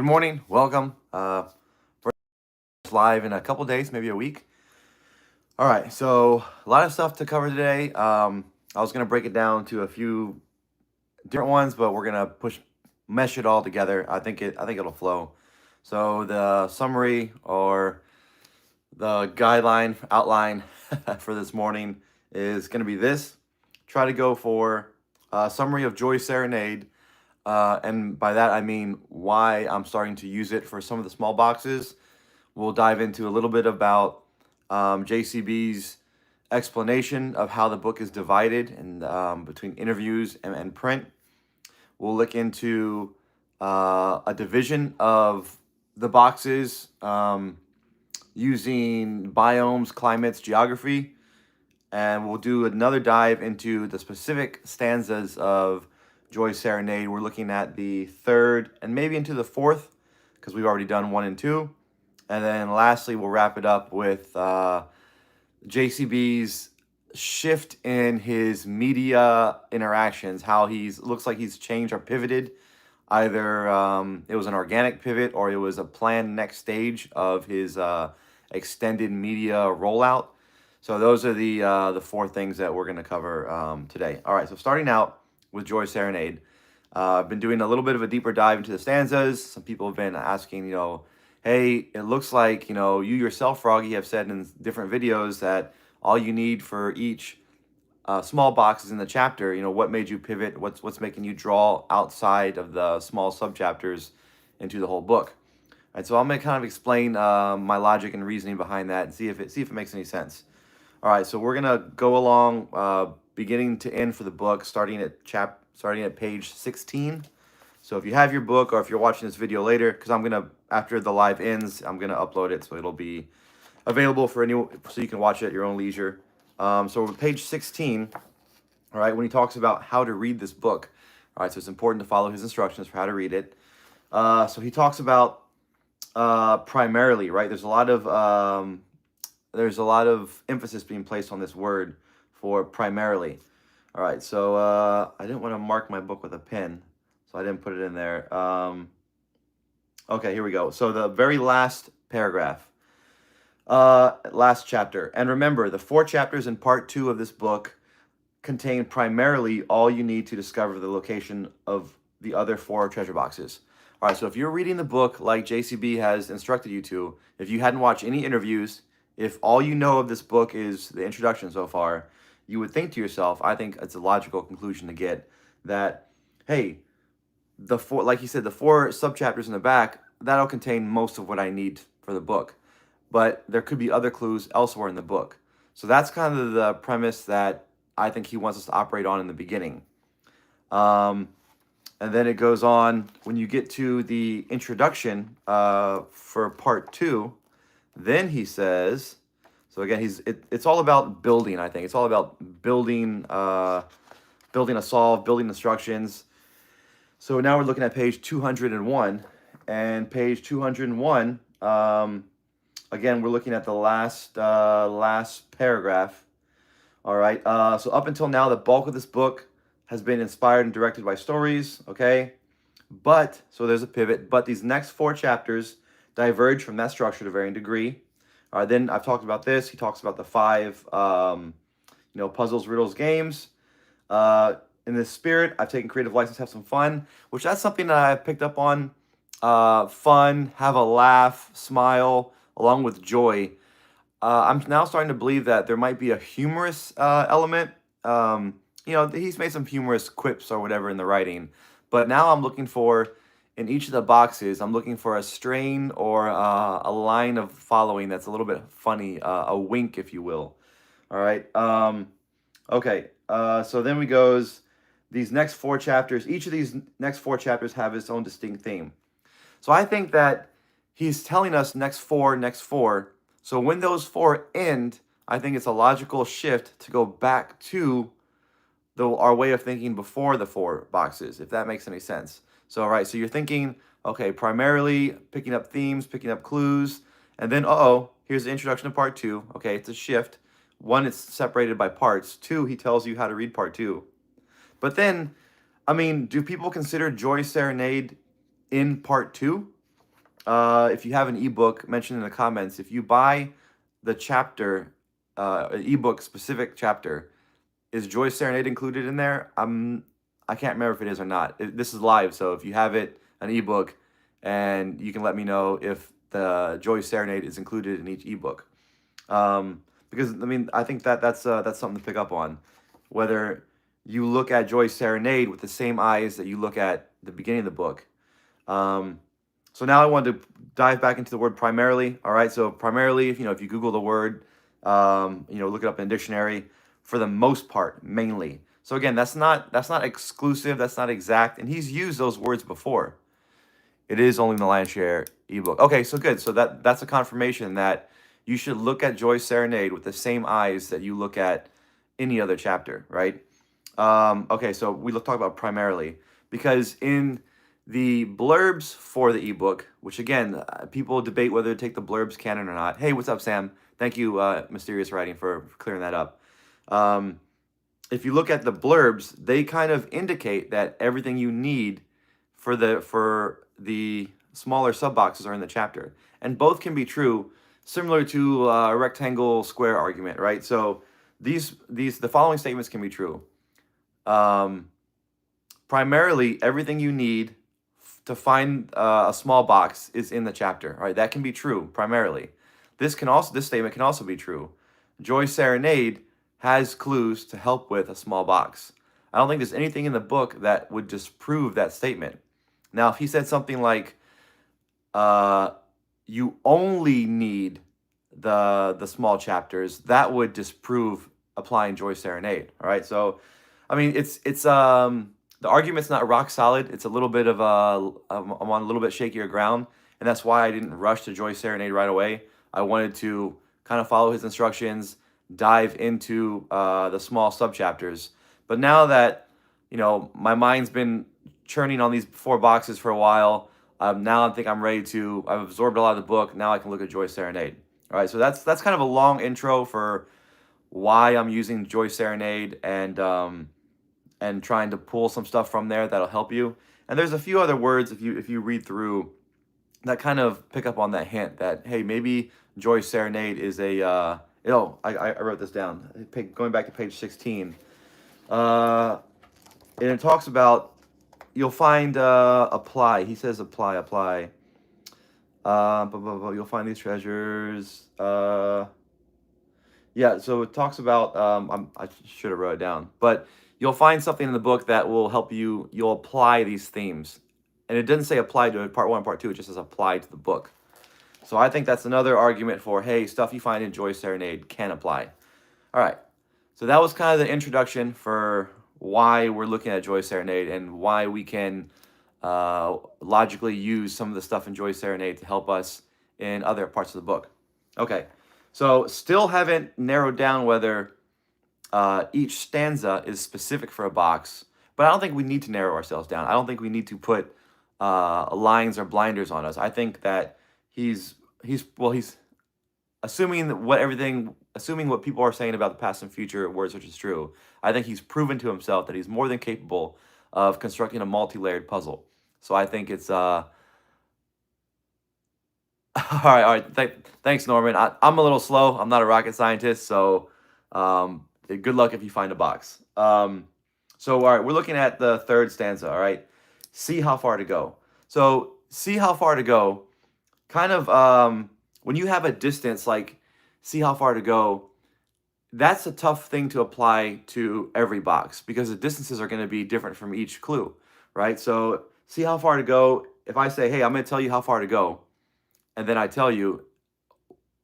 morning. Welcome. First live in a couple days, maybe a week. All right, so a lot of stuff to cover today. I was gonna break it down to a few different ones, but we're gonna mesh it all together. I think it'll flow. So the summary or the guideline outline for this morning is gonna be this. Try to go for a summary of Joy Serenade. And by that, I mean why I'm starting to use it for some of the small boxes. We'll dive into a little bit about JCB's explanation of how the book is divided and between interviews and print. We'll look into a division of the boxes using biomes, climates, geography. And we'll do another dive into the specific stanzas of Joy Serenade. We're looking at the third and maybe into the fourth because we've already done 1 and 2. And then lastly, we'll wrap it up with JCB's shift in his media interactions, how looks like he's changed or pivoted. Either it was an organic pivot or it was a planned next stage of his extended media rollout. So those are the 4 things that we're going to cover today. All right, so starting out with Joy Serenade. I've been doing a little bit of a deeper dive into the stanzas. Some people have been asking, hey, it looks like, you yourself, Froggy, have said in different videos that all you need for each small box is in the chapter. What made you pivot? What's making you draw outside of the small subchapters into the whole book? All right, so I'm going to kind of explain my logic and reasoning behind that and see if it makes any sense. All right, so we're going to go along beginning to end for the book, starting at page 16. So if you have your book or if you're watching this video later, because after the live ends, I'm gonna upload it, so it'll be available for anyone, so you can watch it at your own leisure. So we're page 16, all right, when he talks about how to read this book. All right, so it's important to follow his instructions for how to read it. So he talks about primarily, right? There's a lot of emphasis being placed on this word for primarily. All right, so I didn't want to mark my book with a pen, so I didn't put it in there. Okay, here we go. So the very last paragraph, last chapter. And remember, the 4 chapters in part 2 of this book contain primarily all you need to discover the location of the other 4 treasure boxes. All right, so if you're reading the book like JCB has instructed you to, if you hadn't watched any interviews, if all you know of this book is the introduction so far, you would think to yourself, I think it's a logical conclusion to get, that, hey, like he said, the 4 subchapters in the back, that'll contain most of what I need for the book. But there could be other clues elsewhere in the book. So that's kind of the premise that I think he wants us to operate on in the beginning. And then it goes on, when you get to the introduction for part 2, then he says, so again, it's all about building, I think. It's all about building a solve, building instructions. So now we're looking at page 201. And page 201, again, we're looking at the last paragraph. All right, so up until now, the bulk of this book has been inspired and directed by stories, okay? But, so there's a pivot, but these next 4 chapters diverge from that structure to varying degree. All right, then I've talked about this. He talks about the 5, puzzles, riddles, games. In this spirit, I've taken creative license to have some fun, which that's something that I've picked up on. Fun, have a laugh, smile, along with joy. I'm now starting to believe that there might be a humorous element. He's made some humorous quips or whatever in the writing. But now I'm looking for, in each of the boxes, I'm looking for a strain or a line of following that's a little bit funny, a wink, if you will. All right. Okay. So then we goes, these next 4 chapters, each of these next 4 chapters have its own distinct theme. So I think that he's telling us next 4. So when those 4 end, I think it's a logical shift to go back to our way of thinking before the 4 boxes, if that makes any sense. So, right, so you're thinking, okay, primarily picking up themes, picking up clues, and then, here's the introduction to part 2. Okay, it's a shift. 1, it's separated by parts. 2, he tells you how to read part 2. But then, do people consider Joy Serenade in part 2? if you have an ebook, mention in the comments. If you buy the chapter, an ebook specific chapter, is Joy Serenade included in there? I can't remember if it is or not. This is live, so if you have it, an ebook, and you can let me know if the Joy Serenade is included in each ebook. Because I mean, I think that's something to pick up on. Whether you look at Joy Serenade with the same eyes that you look at the beginning of the book. So now I wanted to dive back into the word primarily. All right, so primarily, if you Google the word, look it up in a dictionary. For the most part, mainly. So again, that's not exclusive. That's not exact, and he's used those words before. It is only in the Lion's Share ebook. Okay, so good. So that's a confirmation that you should look at Joy Serenade with the same eyes that you look at any other chapter, right? Okay, so we talk about primarily because in the blurbs for the ebook, which again, people debate whether to take the blurbs canon or not. Hey, what's up, Sam? Thank you, Mysterious Writing, for clearing that up. If you look at the blurbs, they kind of indicate that everything you need for the smaller sub boxes are in the chapter, and both can be true, similar to a rectangle square argument, right? So the following statements can be true. Primarily, everything you need to find a small box is in the chapter, right? That can be true primarily. This statement can also be true. Joy Serenade has clues to help with a small box. I don't think there's anything in the book that would disprove that statement. Now, if he said something like, you only need the small chapters, that would disprove applying Joy Serenade. All right, so I mean, it's the argument's not rock solid. It's a little bit of I'm on a little bit shakier ground, and that's why I didn't rush to Joy Serenade right away. I wanted to kind of follow his instructions, dive into the small subchapters. But now that my mind's been churning on these 4 boxes for a while, now I think I'm ready to. I've absorbed a lot of the book. Now I can look at Joy Serenade. All right, so that's kind of a long intro for why I'm using Joy Serenade and trying to pull some stuff from there that'll help you. And there's a few other words if you read through that kind of pick up on that hint that, hey, maybe Joy Serenade is a I wrote this down. Going back to page 16, and it talks about, you'll find apply. He says apply. You'll find these treasures. Yeah, so it talks about, I should have wrote it down, but you'll find something in the book that will help you. You'll apply these themes. And it doesn't say apply to part 1, part 2. It just says apply to the book. So I think that's another argument for, hey, stuff you find in Joy Serenade can apply. All right. So that was kind of the introduction for why we're looking at Joy Serenade and why we can logically use some of the stuff in Joy Serenade to help us in other parts of the book. Okay. So still haven't narrowed down whether each stanza is specific for a box, but I don't think we need to narrow ourselves down. I don't think we need to put lines or blinders on us. I think that he's assuming what people are saying about the past and future words, which is true. I think he's proven to himself that he's more than capable of constructing a multi-layered puzzle. So I think it's all right. Thanks, Norman. I'm a little slow. I'm not a rocket scientist, so good luck if you find a box. So, all right, we're looking at the third stanza, all right? See how far to go. So, see how far to go, kind of, when you have a distance, like, see how far to go, that's a tough thing to apply to every box because the distances are going to be different from each clue, right? So, see how far to go, if I say, hey, I'm going to tell you how far to go, and then I tell you,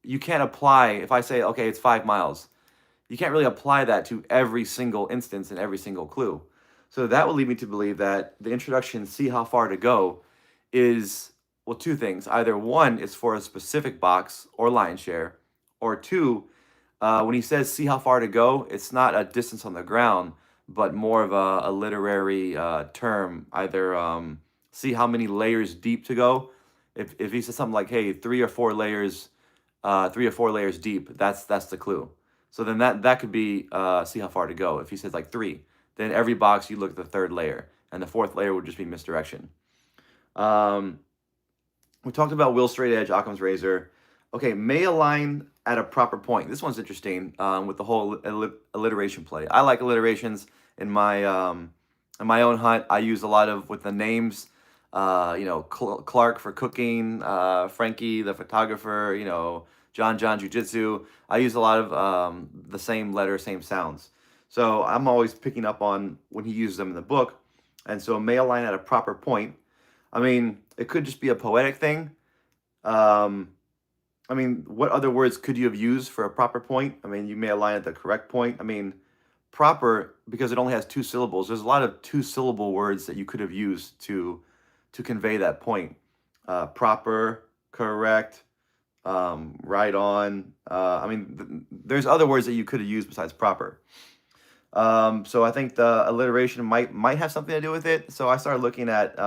you can't apply, if I say, okay, it's 5 miles, you can't really apply that to every single instance and every single clue. So that would lead me to believe that the introduction, see how far to go, is, well, 2 things. Either 1, it's for a specific box or line share, or 2, when he says see how far to go, it's not a distance on the ground, but more of a literary term. Either see how many layers deep to go. If he says something like, hey, 3 or 4 layers deep, that's the clue. So then that could be see how far to go. If he says like 3, then every box you look at the 3rd layer, and the 4th layer would just be misdirection. We talked about will straight edge, Occam's razor. Okay, may align at a proper point. This one's interesting with the whole alliteration play. I like alliterations in my own hunt. I use a lot of with the names. Clark for cooking, Frankie the photographer. John Jiu-Jitsu. I use a lot of the same letter, same sounds. So I'm always picking up on when he uses them in the book. And so may align at a proper point. I mean, it could just be a poetic thing. I mean, what other words could you have used for a proper point? I mean, you may align at the correct point. I mean, proper, because it only has two syllables. There's a lot of two-syllable words that you could have used to convey that point. Proper, correct, right on. I mean, there's other words that you could have used besides proper. So I think the alliteration might have something to do with it. So I started looking at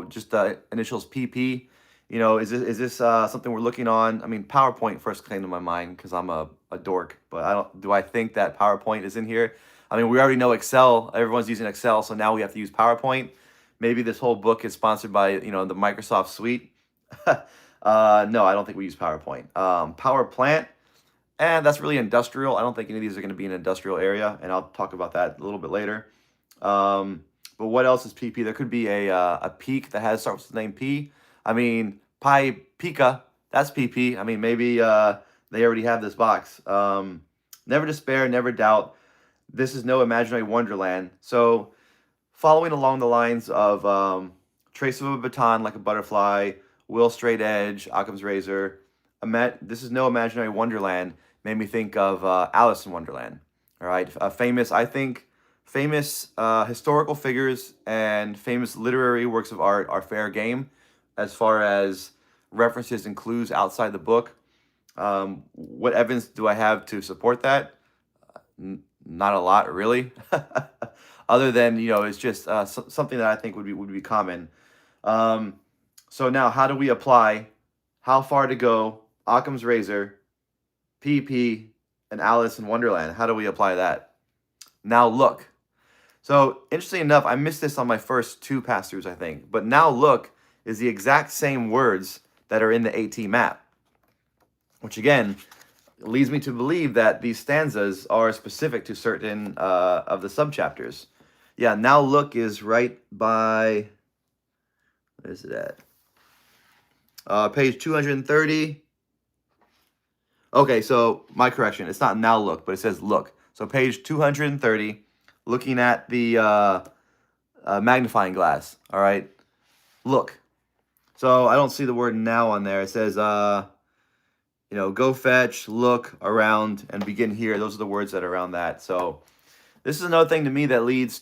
just the initials PP. Is this something we're looking on? I mean, PowerPoint first came to my mind because I'm a dork, but do I think that PowerPoint is in here? I mean, we already know Excel. Everyone's using Excel, so now we have to use PowerPoint. Maybe this whole book is sponsored by the Microsoft suite. No, I don't think we use PowerPoint. Power plant, and that's really industrial. I don't think any of these are going to be in an industrial area, and I'll talk about that a little bit later. But what else is PP? There could be a peak that starts with the name P. I mean, Pi Pika, that's PP. I mean, maybe they already have this box. Never despair, never doubt. This is no imaginary wonderland. So following along the lines of trace of a baton like a butterfly, will straight edge, Occam's razor, this is no imaginary wonderland made me think of Alice in Wonderland. All right, famous historical figures and famous literary works of art are fair game as far as references and clues outside the book. What evidence do I have to support that? Not a lot, really. Other than it's just something that I think would be common. So now, how do we apply? How far to go? Occam's razor, PP, and Alice in Wonderland. How do we apply that? Now look. So interesting enough, I missed this on my first two pass-throughs, I think. But now look is the exact same words that are in the AT map, which again leads me to believe that these stanzas are specific to certain of the subchapters. Yeah, now look is right by, where is it at? Page 230. Okay, so my correction, it's not now look, but it says look. So page 230, looking at the magnifying glass, all right? Look. So I don't see the word now on there. It says, go fetch, look, around, and begin here. Those are the words that are around that. So this is another thing to me that leads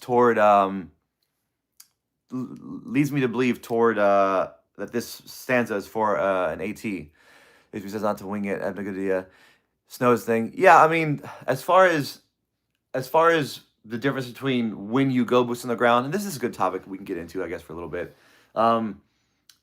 me to believe toward that this stanza is for an AT. If he says not to wing it, have a good idea. Snow's thing. Yeah, I mean, as far as the difference between when you go boots on the ground, and this is a good topic we can get into, I guess, for a little bit.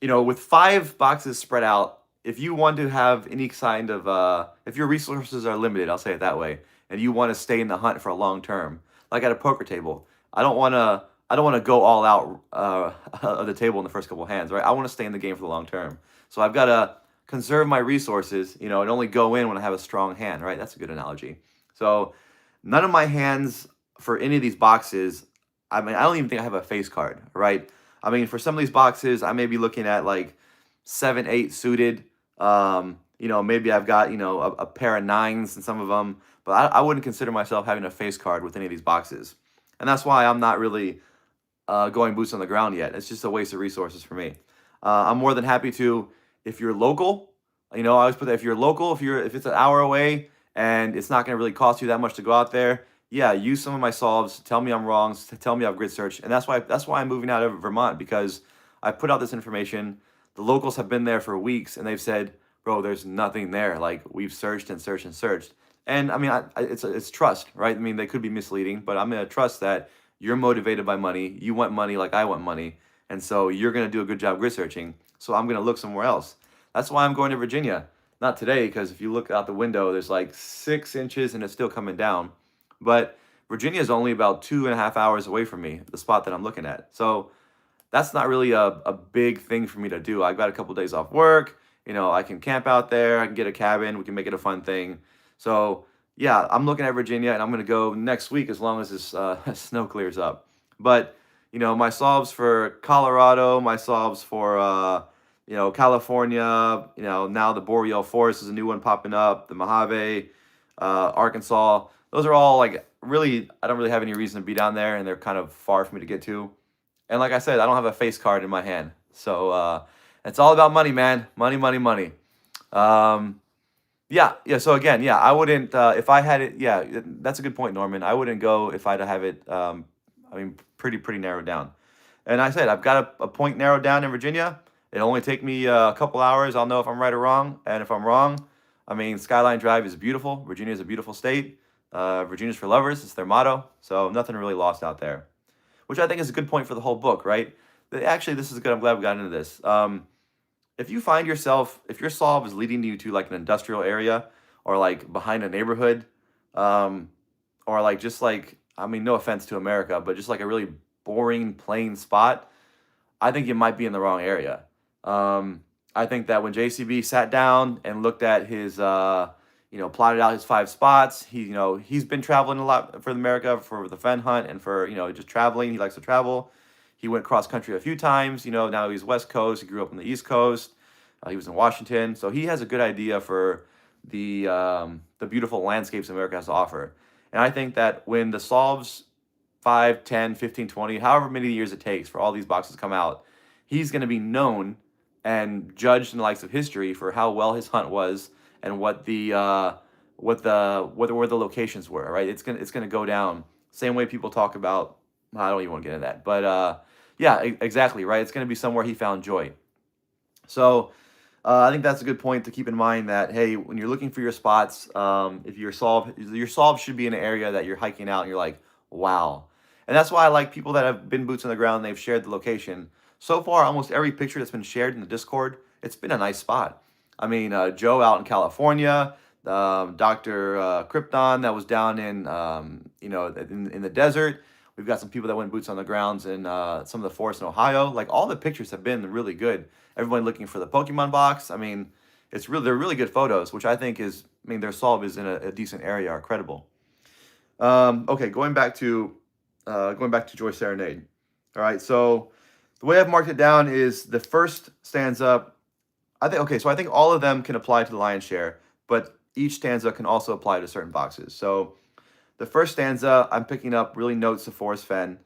With 5 boxes spread out, if you want to have any kind of, if your resources are limited, I'll say it that way, and you want to stay in the hunt for a long term, like at a poker table, I don't want to go all out of the table in the first couple of hands, right? I want to stay in the game for the long term. So I've got to conserve my resources, and only go in when I have a strong hand, right? That's a good analogy. So none of my hands for any of these boxes, I mean, I don't even think I have a face card, right? I mean, for some of these boxes, I may be looking at like 7, 8 suited. Maybe I've got, a pair of 9s in some of them, but I wouldn't consider myself having a face card with any of these boxes. And that's why I'm not really going boots on the ground yet. It's just a waste of resources for me. I'm more than happy to, if you're local, I always put that if you're local, if it's an hour away and it's not going to really cost you that much to go out there, yeah, use some of my solves. Tell me I'm wrong. Tell me I've grid searched, and that's why I'm moving out of Vermont, because I put out this information. The locals have been there for weeks, and they've said, "Bro, there's nothing there. Like, we've searched and searched and searched." And I mean, it's trust, right? I mean, they could be misleading, but I'm gonna trust that you're motivated by money. You want money like I want money, and so you're gonna do a good job grid searching. So I'm gonna look somewhere else. That's why I'm going to Virginia. Not today, because if you look out the window, there's like 6 inches, and it's still coming down. But Virginia is only about 2.5 hours away from me, the spot that I'm looking at. So that's not really a big thing for me to do. I've got a couple days off work. I can camp out there. I can get a cabin. We can make it a fun thing. So yeah, I'm looking at Virginia, and I'm gonna go next week as long as this snow clears up. But my solves for Colorado, my solves for California. Now the Boreal Forest is a new one popping up. The Mojave, Arkansas. Those are all like really. I don't really have any reason to be down there, and they're kind of far for me to get to. And like I said, I don't have a face card in my hand. So it's all about money, man. Money, money, money. Um, yeah, yeah. So again, yeah, I wouldn't if I had it. Yeah, that's a good point, Norman. I wouldn't go if I'd have it. I mean, pretty narrowed down. And I said I've got a point narrowed down in Virginia. It'll only take me a couple hours. I'll know if I'm right or wrong. And if I'm wrong, I mean, Skyline Drive is beautiful. Virginia is a beautiful state. Virginia's for lovers. It's their motto. So nothing really lost out there, which I think is a good point for the whole book, right? Actually, this is good. I'm glad we got into this. If you find yourself, if your solve is leading you to like an industrial area or like behind a neighborhood, or like just like, I mean, no offense to America, but just like a really boring, plain spot, I think you might be in the wrong area. I think that when JCB sat down and looked at his, plotted out his 5 spots, he's been traveling a lot for America for the fen hunt and for, just traveling. He likes to travel. He went cross country a few times. Now he's West Coast. He grew up on the East Coast. He was in Washington. So he has a good idea for the beautiful landscapes America has to offer. And I think that when the solves 5, 10, 15, 20, however many years it takes for all these boxes to come out, he's going to be known and judged in the likes of history for how well his hunt was and where the locations were. Right? It's gonna go down same way people talk about. I don't even want to get into that, but yeah, exactly right. It's gonna be somewhere he found joy. So I think that's a good point to keep in mind. That hey, when you're looking for your spots, if your solve should be in an area that you're hiking out and you're like, wow. And that's why I like people that have been boots on the ground and they've shared the location. So far, almost every picture that's been shared in the Discord, it's been a nice spot. I mean, Joe out in California, Dr. Krypton that was down in, in the desert. We've got some people that went boots on the grounds in some of the forests in Ohio. Like all the pictures have been really good. Everyone looking for the Pokemon box. I mean, they're really good photos, which I think is, I mean, their solve is in a decent area, are credible. Okay, going back to Joyce Serenade. All right, so the way I've marked it down is the first stanza. I think all of them can apply to the lion's share, but each stanza can also apply to certain boxes. So the first stanza, I'm picking up really notes of Forrest Fenn.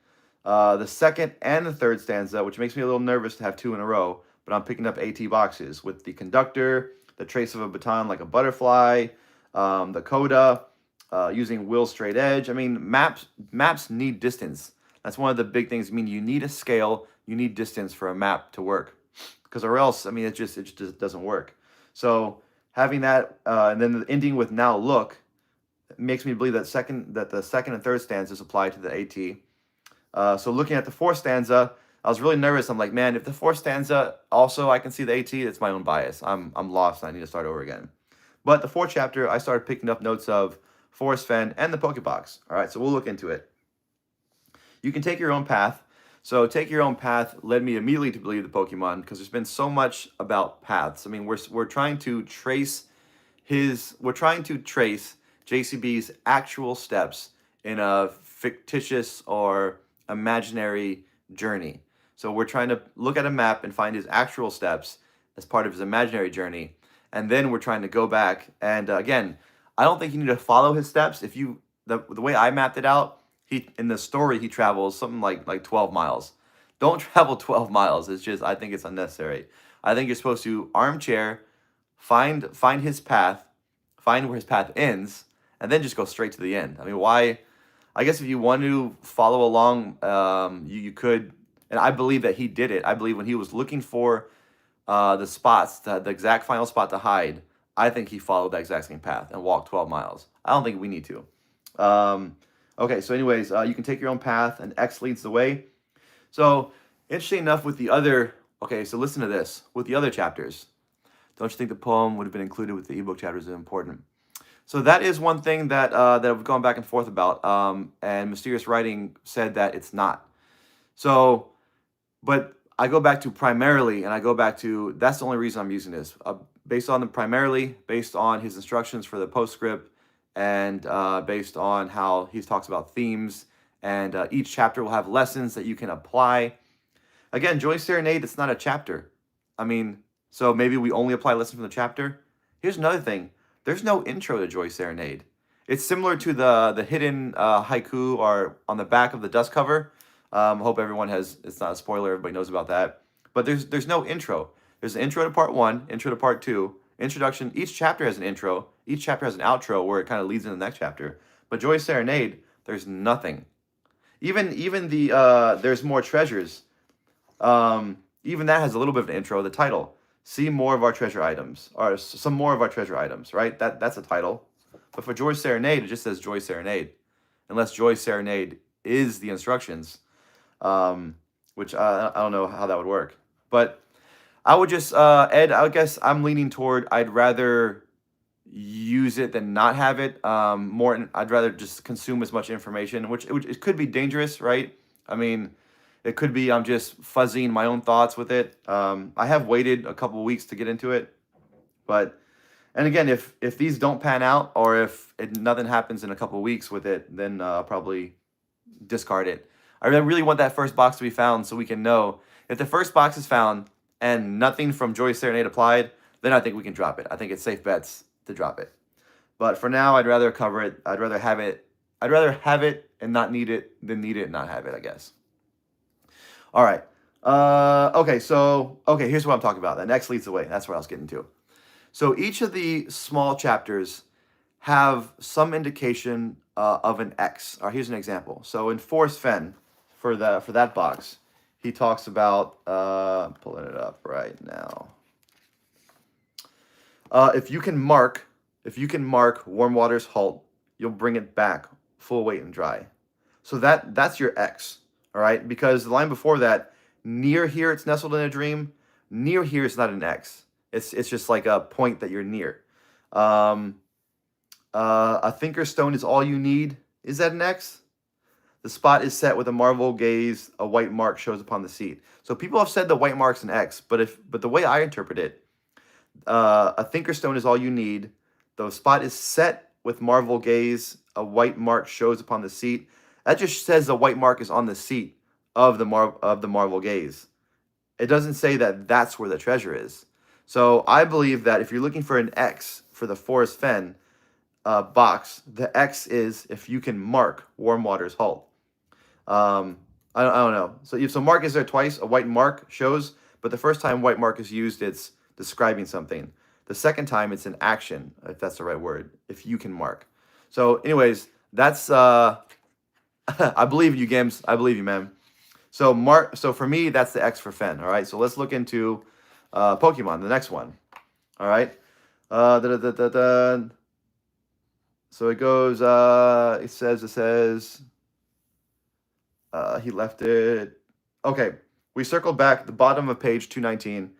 The second and the third stanza, which makes me a little nervous to have 2 in a row, but I'm picking up AT boxes with the conductor, the trace of a baton like a butterfly, the coda, using Will straight edge. I mean, maps need distance. That's one of the big things. I mean, you need a scale, you need distance for a map to work, because or else, I mean, it just doesn't work. So having that, and then the ending with now look, makes me believe that the second and third stanzas apply to the AT. So looking at the fourth stanza, I was really nervous. I'm like, man, if the fourth stanza also I can see the AT, it's my own bias. I'm lost. I need to start over again. But the fourth chapter, I started picking up notes of Forrest Fenn and the Pokebox. All right, so we'll look into it. You can take your own path. So take your own path led me immediately to believe the Pokemon, because there's been so much about paths. I mean, we're trying to trace JCB's actual steps in a fictitious or imaginary journey. So we're trying to look at a map and find his actual steps as part of his imaginary journey. And then we're trying to go back. And again, I don't think you need to follow his steps. If you, the way I mapped it out, in the story, he travels something like 12 miles. Don't travel 12 miles. It's just, I think it's unnecessary. I think you're supposed to armchair, find his path, find where his path ends, and then just go straight to the end. I mean, why? I guess if you want to follow along, you could. And I believe that he did it. I believe when he was looking for the spots, the exact final spot to hide, I think he followed that exact same path and walked 12 miles. I don't think we need to. Okay, so anyways, you can take your own path, and X leads the way. So, interesting enough with the other, okay, so listen to this. With the other chapters, don't you think the poem would have been included with the ebook chapters is important? So that is one thing that that I've gone back and forth about, and Mysterious Writing said that it's not. So, but I go back to primarily, and I go back to, that's the only reason I'm using this. Based on the primarily, based on his instructions for the postscript, and based on how he talks about themes, and each chapter will have lessons that you can apply. Again, Joy Serenade, it's not a chapter. I mean, so maybe we only apply lessons from the chapter. Here's another thing. There's no intro to Joy Serenade. It's similar to the hidden haiku or on the back of the dust cover. Hope everyone has, it's not a spoiler, everybody knows about that. But there's no intro. There's an intro to part 1, intro to part 2, introduction. Each chapter has an intro. Each chapter has an outro where it kind of leads into the next chapter. But Joy Serenade, there's nothing. Even the There's More Treasures. Even that has a little bit of an intro. The title, see more of our treasure items, or some more of our treasure items, right? That's a title. But for Joy Serenade, it just says Joy Serenade, unless Joy Serenade is the instructions, which I don't know how that would work. But I would just, Ed, I guess I'm leaning toward I'd rather use it than not have it. I'd rather just consume as much information, which it could be dangerous, right? I mean, it could be I'm just fuzzying my own thoughts with it. I have waited a couple weeks to get into it, but, and again, if these don't pan out, or if nothing happens in a couple weeks with it, then I'll probably discard it. I really want that first box to be found so we can know. If the first box is found and nothing from Joy Serenade applied, then I think we can drop it. I think it's safe bets to drop it. But for now, I'd rather cover it. I'd rather have it. I'd rather have it and not need it than need it and not have it, I guess. All right. Okay, here's what I'm talking about. The next leads the way. That's what I was getting to. So each of the small chapters have some indication of an X. All right, here's an example. So in Force Fen, for that box, he talks about, pulling it up right now. If you can mark warm water's halt, you'll bring it back full weight and dry. So that's your X, all right? Because the line before that, near here it's nestled in a dream. Near here is not an X. It's just like a point that you're near. A thinker stone is all you need. Is that an X? The spot is set with a marvel gaze. A white mark shows upon the seat. So people have said the white mark's an X, but the way I interpret it, a thinker stone is all you need. The spot is set with marvel gaze. A white mark shows upon the seat. That just says the white mark is on the seat of the marvel gaze. It doesn't say that that's where the treasure is. So I believe that if you're looking for an X for the Forest Fen box, the X is if you can mark warm water's halt. I don't know. So mark is there twice. A white mark shows, but the first time white mark is used, it's describing something. The second time, it's an action, if that's the right word, if you can mark. So anyways, that's, I believe you, Gims. I believe you, man. So for me, that's the X for Fen, all right? So let's look into Pokemon, the next one, all right? So it goes, it says, he left it. Okay, we circled back the bottom of page 219.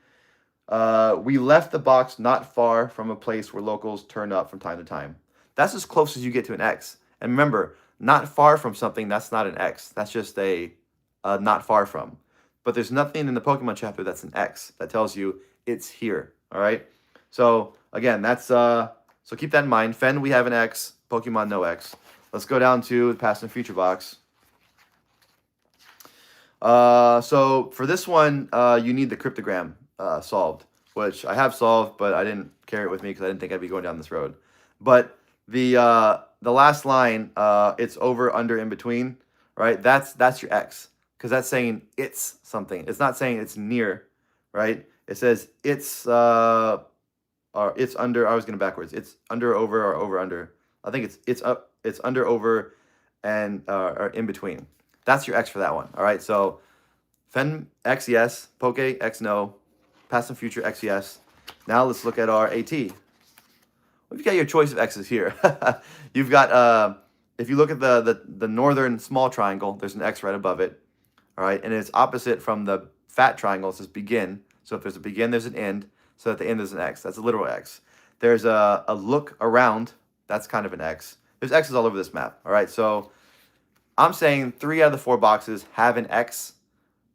We left the box not far from a place where locals turn up from time to time. That's as close as you get to an X. And remember, not far from something, that's not an X. That's just a not far from. But there's nothing in the Pokemon chapter that's an X that tells you it's here, all right? So, again, that's, so keep that in mind. Fen, we have an X. Pokemon, no X. Let's go down to the past and future box. So for this one, you need the cryptogram solved, which I have solved, but I didn't carry it with me because I didn't think I'd be going down this road. But the last line, it's over, under, in between, right? That's your X, because that's saying it's something. It's not saying it's near, right? It says it's or it's under. I was going backwards. It's under, over, or over, under. I think it's up. It's under, over, and or in between. That's your X for that one. All right. So Fen X yes, Poke X no, past and future X yes. Now let's look at our AT. Well, you've got your choice of X's here. You've got if you look at the northern small triangle, there's an X right above it. All right, and it's opposite from the fat triangle. It says begin. So if there's a begin, there's an end. So at the end there's an X. That's a literal X. There's a look around. That's kind of an X. There's X's all over this map. All right, so I'm saying 3 out of the 4 boxes have an X.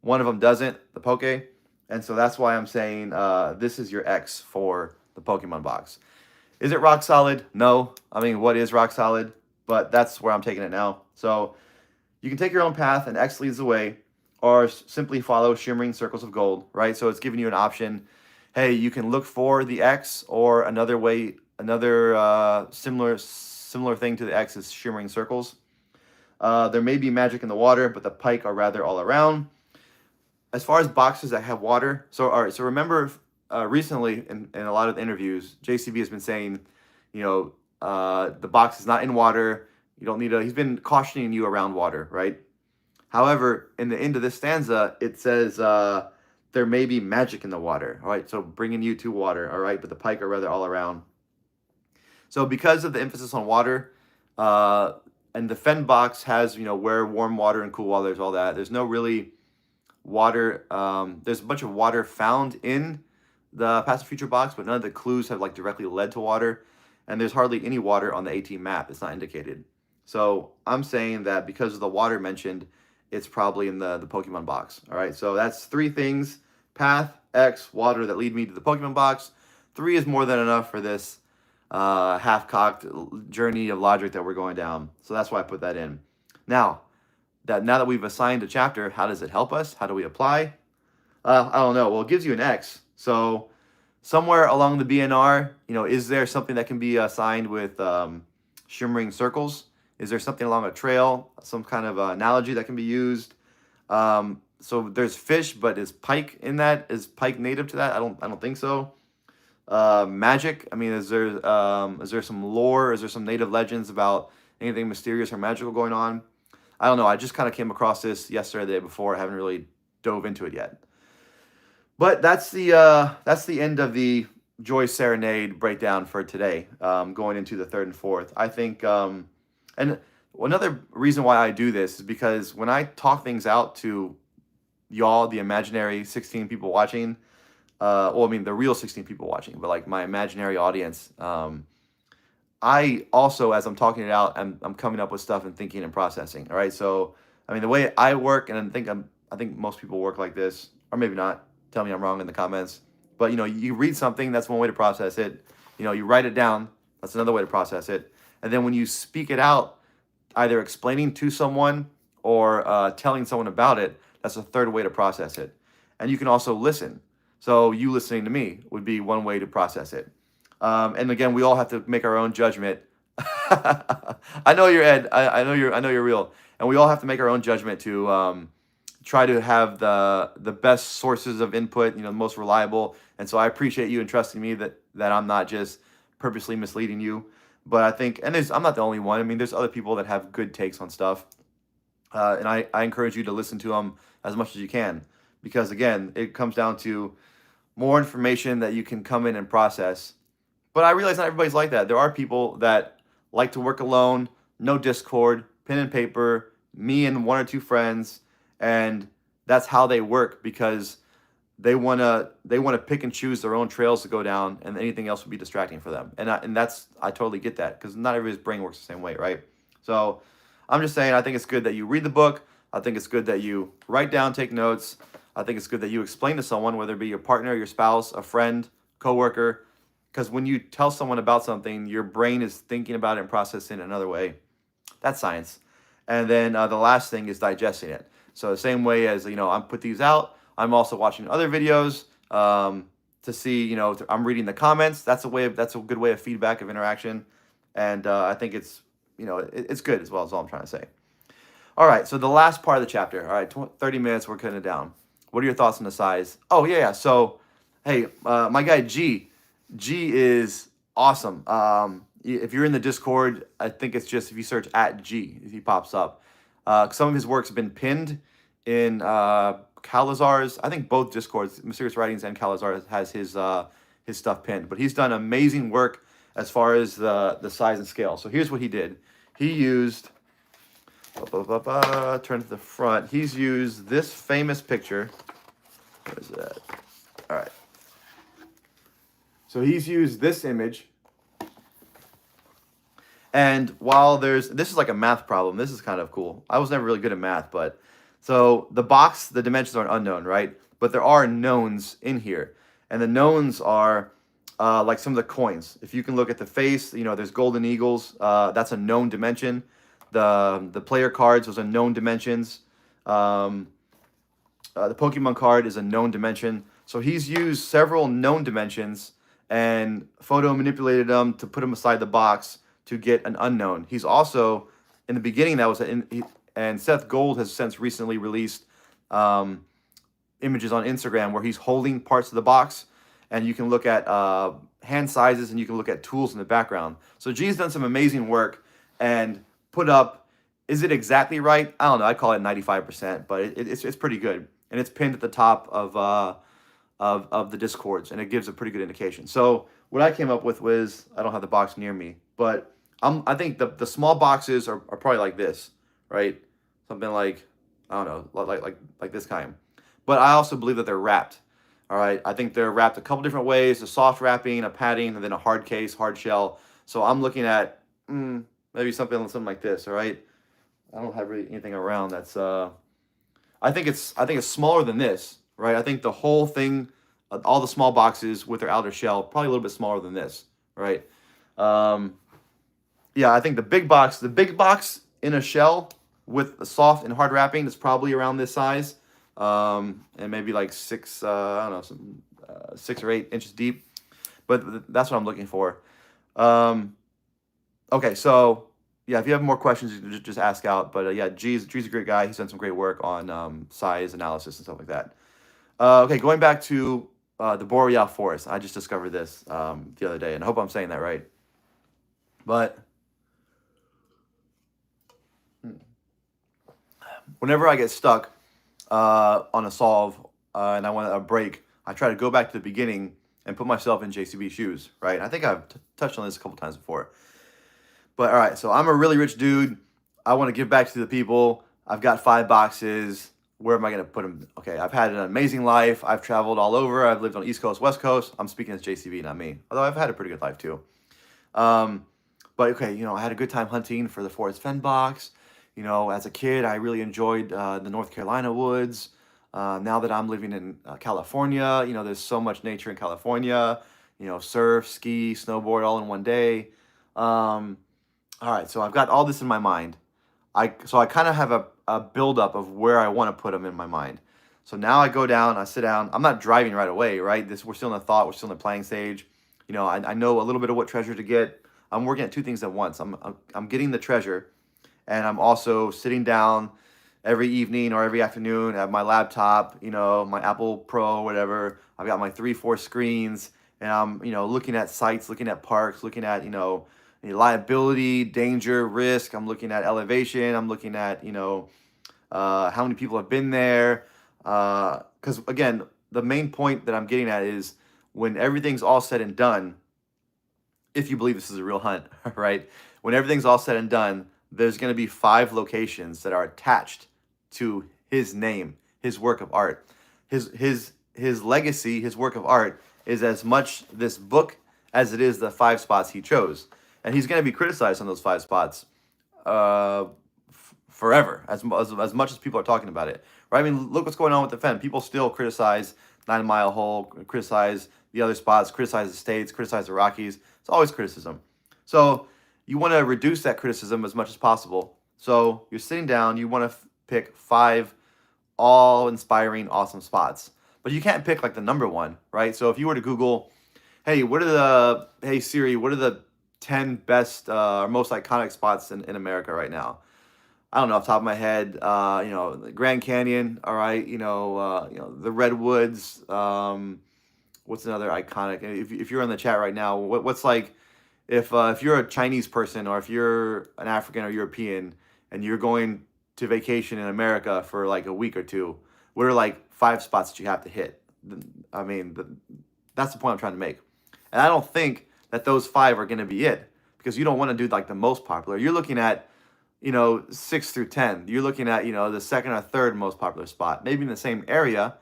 one of them doesn't, the Poke. And so that's why I'm saying this is your X for the Pokemon box. Is it rock solid? No. I mean, what is rock solid? But that's where I'm taking it now. So you can take your own path and X leads the way, or simply follow shimmering circles of gold, right? So it's giving you an option. Hey, you can look for the X, or another way, another similar thing to the X is shimmering circles. There may be magic in the water, but the pike are rather all around. As far as boxes that have water, so all right, so remember recently in a lot of interviews, JCB has been saying, you know, the box is not in water. You don't need to, he's been cautioning you around water, right? However, in the end of this stanza, it says there may be magic in the water, all right? So bringing you to water, all right? But the pike are rather all around. So because of the emphasis on water, and the Fen box has, you know, where warm water and cool water, there's all that. There's no really water. There's a bunch of water found in the past and future box, but none of the clues have like directly led to water. And there's hardly any water on the AT map. It's not indicated. So I'm saying that because of the water mentioned, it's probably in the Pokemon box. All right, so that's 3 things: path, X, water, that lead me to the Pokemon box. 3 is more than enough for this half-cocked journey of logic that we're going down. So that's why I put that in. Now that we've assigned a chapter, how does it help us? How do we apply? I don't know. Well, it gives you an X. So somewhere along the BNR, you know, is there something that can be assigned with shimmering circles? Is there something along a trail, some kind of analogy that can be used? So there's fish, but is pike in that? Is pike native to that? I don't think so. Magic. I mean, is there some lore? Is there some native legends about anything mysterious or magical going on? I don't know. I just kind of came across this yesterday, the day before. I haven't really dove into it yet. But that's the end of the Joy Serenade breakdown for today. Going into the 3rd and 4th, I think. And another reason why I do this is because when I talk things out to y'all, the imaginary 16 people watching, well, I mean the real 16 people watching, but like my imaginary audience, I also, as I'm talking it out, I'm coming up with stuff and thinking and processing. All right, so I mean the way I work, and I think most people work like this, or maybe not. Tell me I'm wrong in the comments. But you know, you read something, that's one way to process it. You know, you write it down, that's another way to process it. And then when you speak it out, either explaining to someone or telling someone about it, that's a third way to process it. And you can also listen. So you listening to me would be one way to process it. And again, we all have to make our own judgment. I know you're Ed. I know you're real. And we all have to make our own judgment to try to have the best sources of input, you know, the most reliable. And so I appreciate you entrusting me that I'm not just purposely misleading you. But I think, and I'm not the only one. I mean, there's other people that have good takes on stuff. And I encourage you to listen to them as much as you can. Because again, it comes down to more information that you can come in and process. But I realize not everybody's like that. There are people that like to work alone, no Discord, pen and paper, me and 1 or 2 friends. And that's how they work, because they wanna pick and choose their own trails to go down, and anything else would be distracting for them. And I totally get that, because not everybody's brain works the same way, right? So I'm just saying, I think it's good that you read the book. I think it's good that you write down, take notes. I think it's good that you explain to someone, whether it be your partner, your spouse, a friend, coworker, because when you tell someone about something, your brain is thinking about it and processing it another way. That's science. And then the last thing is digesting it. So the same way as, you know, I'm put these out, I'm also watching other videos to see, you know, I'm reading the comments. That's a good way of feedback, of interaction. And I think it's, you know, it's good as well, is all I'm trying to say. All right, so the last part of the chapter. All right, 30 minutes, we're cutting it down. What are your thoughts on the size? Oh, yeah. So, hey, my guy G is awesome. If you're in the Discord, I think it's just if you search @G, if he pops up. Some of his work's been pinned in Calazar's. I think both Discords, Mysterious Writings and Calazar, has his stuff pinned. But he's done amazing work as far as the size and scale. So here's what he did. He used, turn to the front. He's used this famous picture. What is that? All right. So he's used this image. And while this is like a math problem. This is kind of cool. I was never really good at math, but So the dimensions are unknown, right? But there are knowns in here, and the knowns are like some of the coins. If you can look at the face, there's golden eagles. That's a known dimension. The player cards, those are known dimensions. Um, the Pokemon card is a known dimension. So he's used several known dimensions and photo manipulated them to put them aside the box to get an unknown. He's also, in the beginning, and Seth Gold has since recently released um, images on Instagram where he's holding parts of the box, and you can look at hand sizes and you can look at tools in the background. So G's done some amazing work and put up. Is it exactly right? I don't know. I call it 95%, but it's pretty good, and it's pinned at the top of the discords, and it gives a pretty good indication. So what I came up with was, I don't have the box near me, but I think the small boxes are probably like this, right? Something like, I don't know, like this kind. But I also believe that they're wrapped. All right, I think they're wrapped a couple different ways: a soft wrapping, a padding, and then a hard case, hard shell. So I'm looking at maybe something like this. All right, I don't have really anything around that's. I think it's smaller than this, right? I think the whole thing, all the small boxes with their outer shell, probably a little bit smaller than this, right? Yeah, I think the big box in a shell with a soft and hard wrapping is probably around this size, and maybe like I don't know, 6 or 8 inches deep. But that's what I'm looking for. Okay, so yeah, if you have more questions, you can just ask out. But yeah, G's a great guy. He's done some great work on size analysis and stuff like that. Okay, going back to the Boreal forest. I just discovered this the other day, and I hope I'm saying that right. But whenever I get stuck on a solve and I want a break, I try to go back to the beginning and put myself in JCB shoes, right? I think I've touched on this a couple times before. But all right, so I'm a really rich dude. I want to give back to the people. I've got 5 boxes. Where am I going to put them? Okay, I've had an amazing life. I've traveled all over. I've lived on East Coast, West Coast. I'm speaking as JCB, not me. Although I've had a pretty good life too. But okay, I had a good time hunting for the Forest Fen box. As a kid, I really enjoyed the North Carolina woods. Now that I'm living in California, there's so much nature in California. Surf, ski, snowboard all in one day. All right, so I've got all this in my mind. I kind of have a buildup of where I want to put them in my mind. So now I go down, I sit down. I'm not driving right away, right? We're still in the thought, we're still in the planning stage. I know a little bit of what treasure to get. I'm working at 2 things at once. I'm getting the treasure, and I'm also sitting down every evening or every afternoon at my laptop, my Apple Pro, whatever. I've got my 3-4 screens, and I'm, looking at sites, looking at parks, looking at, liability, danger, risk. I'm looking at elevation. I'm looking at, how many people have been there. Because again, the main point that I'm getting at is when everything's all said and done, if you believe this is a real hunt, right? When everything's all said and done, there's going to be 5 locations that are attached to his name, his work of art. His legacy, his work of art is as much this book as it is the 5 spots he chose. And he's going to be criticized on those 5 spots forever, as much as people are talking about it. Right? I mean, look what's going on with the Fen. People still criticize 9 Mile Hole, criticize the other spots, criticize the states, criticize the Rockies. It's always criticism. So you want to reduce that criticism as much as possible. So you're sitting down, you want to pick 5 all-inspiring, awesome spots. But you can't pick like the number one, right? So if you were to Google, hey Siri, what are the 10 best or most iconic spots in America right now? I don't know off the top of my head, the Grand Canyon, all right, the Redwoods, what's another iconic? If you're in the chat right now, what's like, if you're a Chinese person or if you're an African or European and you're going to vacation in America for like a week or 2, what are like 5 spots that you have to hit? I mean, that's the point I'm trying to make. And I don't think that those 5 are going to be it, because you don't want to do like the most popular. You're looking at, 6 through 10. You're looking at, the second or third most popular spot, maybe in the same area,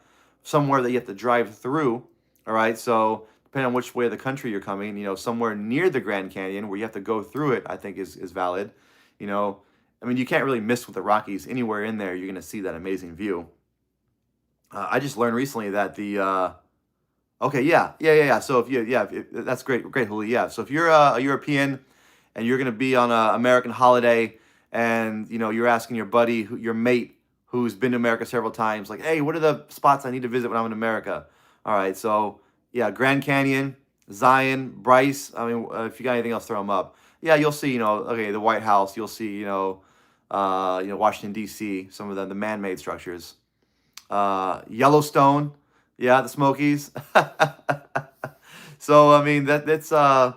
somewhere that you have to drive through. All right. So depending on which way of the country you're coming, somewhere near the Grand Canyon where you have to go through it, I think is valid. I mean, you can't really miss with the Rockies. Anywhere in there, you're going to see that amazing view. I just learned recently that okay, yeah. So that's great, great, Huli. Yeah. So if you're a European and you're going to be on an American holiday, and you're asking your buddy, your mate, who's been to America several times, like, hey, what are the spots I need to visit when I'm in America? All right, so yeah, Grand Canyon, Zion, Bryce. I mean, if you got anything else, throw them up. Yeah, you'll see, okay, the White House. You'll see, Washington D.C. Some of the man-made structures. Yellowstone, yeah, the Smokies. So I mean that's that's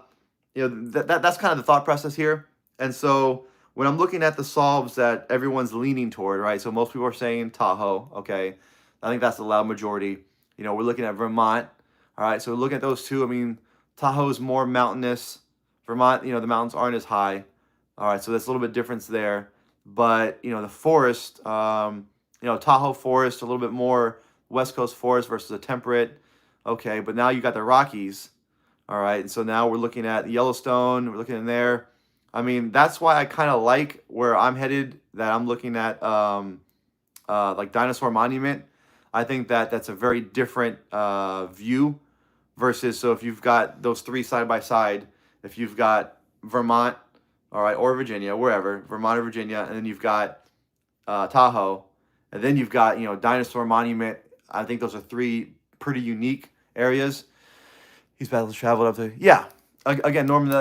kind of the thought process here. And so when I'm looking at the solves that everyone's leaning toward, right? So most people are saying Tahoe, okay. I think that's the loud majority. We're looking at Vermont. All right, so we're looking at those two. I mean, Tahoe's more mountainous. Vermont, the mountains aren't as high. All right, so that's a little bit difference there. But the forest, Tahoe forest, a little bit more West Coast forest versus a temperate. Okay, but now you got the Rockies. All right, and so now we're looking at Yellowstone. We're looking in there. I mean, that's why I kind of like where I'm headed. That I'm looking at like Dinosaur Monument. I think that that's a very different view versus, so if you've got those three side by side, if you've got Vermont, all right, or Virginia, wherever, Vermont or Virginia, and then you've got Tahoe, and then you've got Dinosaur Monument. I think those are three pretty unique areas. He's battled traveled up to, yeah. Again, Norman,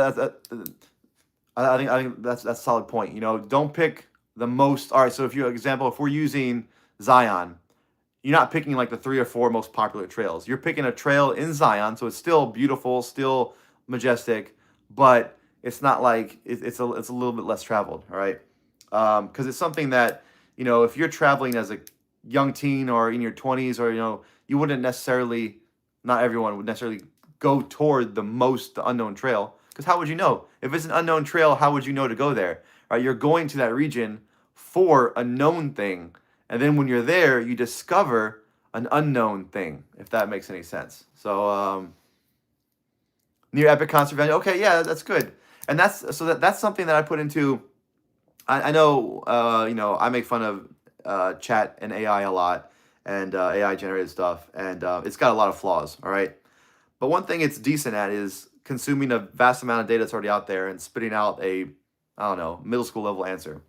I think that's a solid point. Don't pick the most. All right, so if we're using Zion, you're not picking like the 3 or 4 most popular trails. You're picking a trail in Zion, so it's still beautiful, still majestic, but it's not like it's a little bit less traveled. All right, because it's something that if you're traveling as a young teen or in your 20s, or you wouldn't necessarily, not everyone would necessarily go toward the unknown trail, because how would you know? If it's an unknown trail, how would you know to go there? Right? You're going to that region for a known thing, and then when you're there, you discover an unknown thing, if that makes any sense. So near epic concert venue. Okay, yeah, that's good. And that's something that I put into. I know I make fun of chat and AI a lot, and AI generated stuff, and it's got a lot of flaws. All right, but one thing it's decent at is consuming a vast amount of data that's already out there and spitting out a, I don't know, middle school level answer.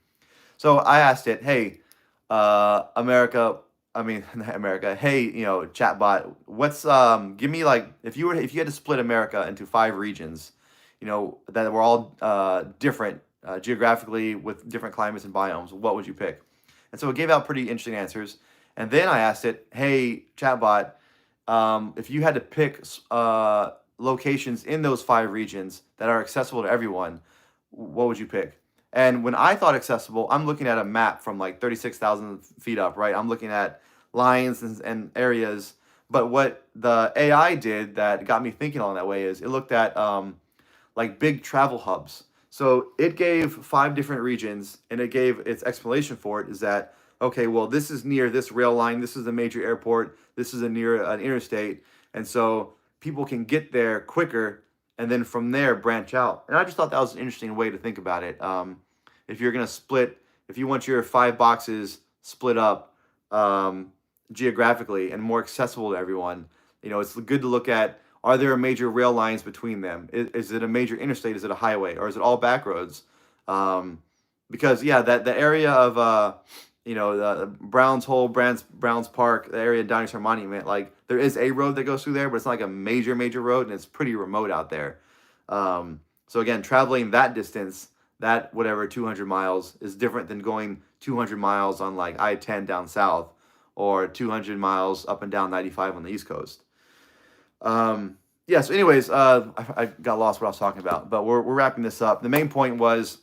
So I asked it, hey, America, not America, hey, chatbot, what's give me, like, if you had to split America into 5 regions, that were all different geographically with different climates and biomes, what would you pick? And so it gave out pretty interesting answers. And then I asked it, hey, chatbot, if you had to pick locations in those 5 regions that are accessible to everyone, what would you pick? And when I thought accessible, I'm looking at a map from like 36,000 feet up, right? I'm looking at lines and areas. But what the AI did that got me thinking along that way is it looked at like big travel hubs. So it gave 5 different regions, and it gave its explanation for it is that, okay, well, this is near this rail line, this is a major airport, this is near an interstate, and so people can get there quicker, and then from there branch out. And I just thought that was an interesting way to think about it. If you're gonna split, if you want your 5 boxes split up geographically and more accessible to everyone, it's good to look at, are there major rail lines between them? Is it a major interstate? Is it a highway? Or is it all back roads? Because yeah, the area of the Browns Hole, Browns Park, the area of Dinosaur Monument, like there is a road that goes through there, but it's not like a major road, and it's pretty remote out there. So again, traveling that distance, that whatever 200 miles is different than going 200 miles on like I-10 down south, or 200 miles up and down 95 on the East Coast. Yeah, so anyways, I got lost what I was talking about, but we're wrapping this up. The main point was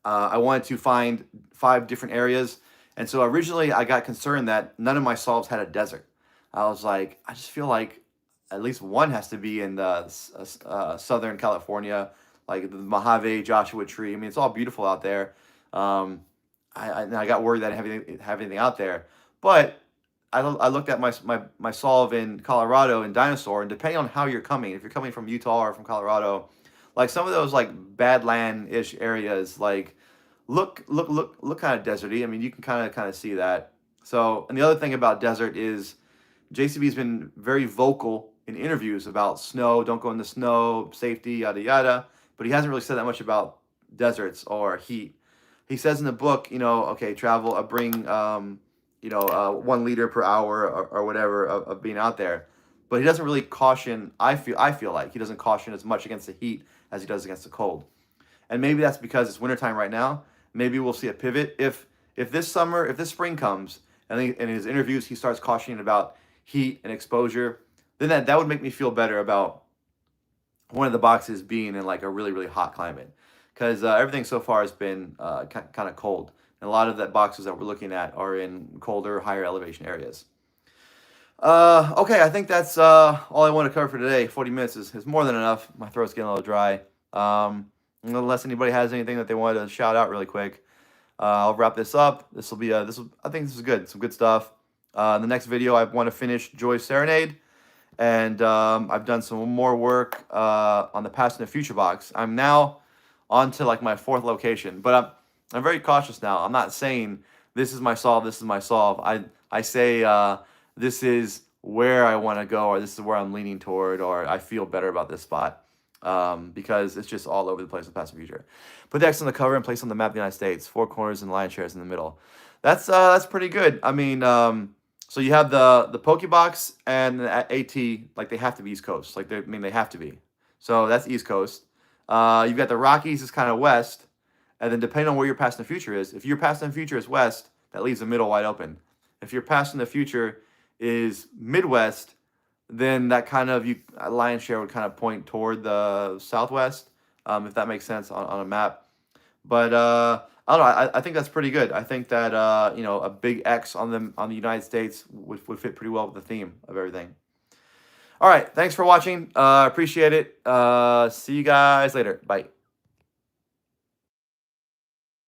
I wanted to find 5 different areas, and so originally I got concerned that none of my solves had a desert. I was like, I just feel like at least one has to be in the Southern California, like the Mojave, Joshua Tree. I mean, it's all beautiful out there. I got worried that I didn't have anything out there, but I looked at my solve in Colorado in Dinosaur, and depending on how you're coming, if you're coming from Utah or from Colorado, like some of those like Badland-ish areas, like look kind of deserty. I mean, you can kind of see that. So, and the other thing about desert is JCB's been very vocal in interviews about snow, don't go in the snow, safety, yada yada. But he hasn't really said that much about deserts or heat. He says in the book, okay, travel, bring, 1 liter per hour or whatever of being out there. But he doesn't really caution. I feel like he doesn't caution as much against the heat as he does against the cold. And maybe that's because it's wintertime right now. Maybe we'll see a pivot if this spring comes, and in his interviews he starts cautioning about heat and exposure, then that would make me feel better about one of the boxes being in like a really, really hot climate, because everything so far has been kind of cold, and a lot of the boxes that we're looking at are in colder, higher elevation areas. Okay, I think that's all I want to cover for today. 40 minutes is more than enough. My throat's getting a little dry. Unless anybody has anything that they wanted to shout out really quick, I'll wrap this up. I think this is good. Some good stuff. The next video, I want to finish Joy's Serenade, and I've done some more work on the Past and the Future box. I'm now on to like my 4th location, but I'm very cautious now. I'm not saying this is my solve, this is my solve. I say this is where I want to go, or this is where I'm leaning toward, or I feel better about this spot, because it's just all over the place with Past and Future. Put the X on the cover and place on the map of the United States. 4 corners and lion shares in the middle. That's pretty good. I mean, so you have the Pokebox and the AT, like they have to be East Coast. Like they have to be. So that's East Coast. You've got the Rockies is kind of west, and then depending on where your Past and the Future is, if your Past and the Future is west, that leaves the middle wide open. If your Past and the Future is Midwest, then that kind of lion's share would kind of point toward the Southwest, if that makes sense on a map. But I don't know. I think that's pretty good. I think that a big X on the United States would fit pretty well with the theme of everything. All right, thanks for watching. Appreciate it. See you guys later. Bye.